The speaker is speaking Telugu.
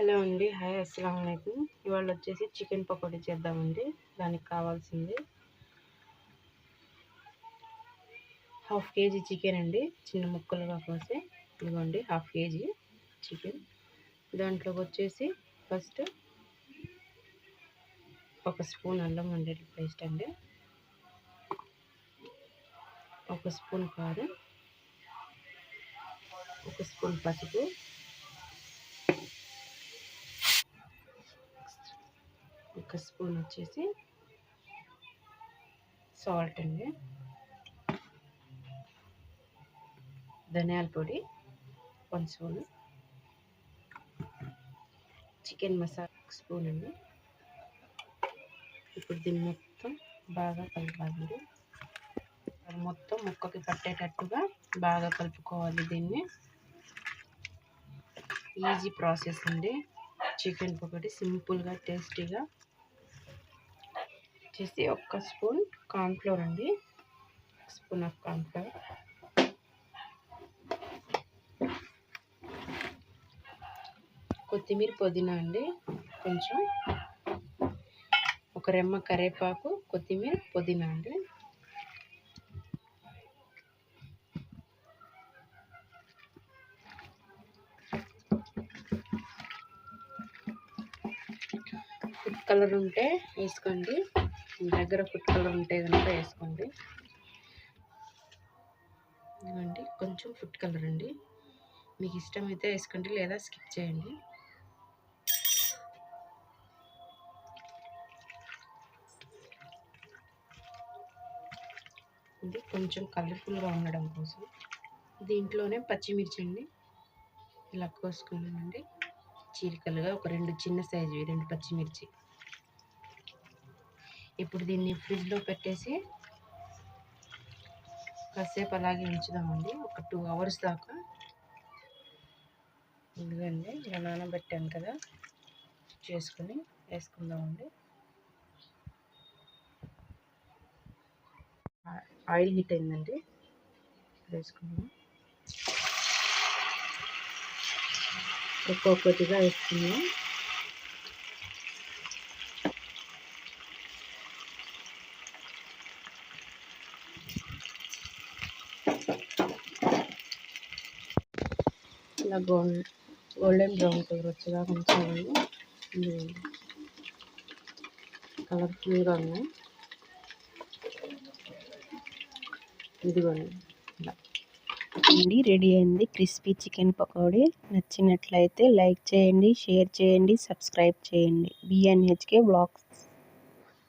హలో అండి. హాయ్, అస్సలాము అలైకుం. ఇవాళ వచ్చేసి చికెన్ పకోడీ చేద్దామండి. దానికి కావాల్సింది హాఫ్ కేజీ చికెన్ అండి, చిన్న ముక్కలుగా కోసి. ఇదిగోండి హాఫ్ కేజీ చికెన్. దాంట్లోకి వచ్చేసి ఫస్ట్ ఒక స్పూన్ అల్లం వెల్లుల్లి పేస్ట్ అండి, ఒక స్పూన్ కారం, ఒక స్పూన్ పసుపు, ఒక స్పూన్ వచ్చేసి సాల్ట్ అండి, ధనియాల పొడి 1 స్పూన్, చికెన్ మసాలా 1 స్పూన్ అండి. ఇప్పుడు దీన్ని మొత్తం బాగా కలపాలండి. మొత్తం ముక్కకి పట్టేటట్టుగా బాగా కలుపుకోవాలి. దీన్ని ఈజీ ప్రాసెస్ అండి. చికెన్ పకోడీ సింపుల్గా టేస్టీగా చేసి 1 స్పూన్ కార్న్ఫ్లోర్ అండి, 1 స్పూన్ ఆఫ్ కార్న్ఫ్లోర్, కొత్తిమీర పుదీనా అండి, కొంచెం ఒక రెమ్మ కరివేపాకు, కొత్తిమీర పుదీనా అండి, ఫుడ్ కలర్ ఉంటే వేసుకోండి, మీ దగ్గర ఫుడ్ కలర్ ఉంటే కనుక వేసుకోండి. ఇదిగోండి కొంచెం ఫుడ్ కలర్ అండి, మీకు ఇష్టమైతే వేసుకోండి లేదా స్కిప్ చేయండి. ఇది కొంచెం కలర్ఫుల్గా ఉండడం కోసం. దీంట్లోనే పచ్చిమిర్చి అండి ఇలా కోసుకున్నానండి, చీలికలుగా ఒక 2 చిన్న సైజు 2 పచ్చిమిర్చి. ఇప్పుడు దీన్ని ఫ్రిడ్జ్లో పెట్టేసి కాసేపు అలాగే ఉంచుదామండి, ఒక 2 అవర్స్ దాకా. ఇదిగోండి ఇలా నానబెట్టాను కదా, చేసుకుని వేసుకుందామండి. ఆయిల్ హీట్ అయిందండి, వేసుకుందాం. ఒక్కొక్కటిగా వేసుకుందాం. ఇలా గోల్డెన్ బ్రౌన్ కలర్ వచ్చేలా ఉంచాలండి. కలర్ఫుల్గా ఉన్నాయి. ఇదిగోండి ఇలా రెడీ అయింది క్రిస్పీ చికెన్ పకోడీ. నచ్చినట్లయితే లైక్ చేయండి, షేర్ చేయండి, సబ్స్క్రైబ్ చేయండి. BNHK blogs.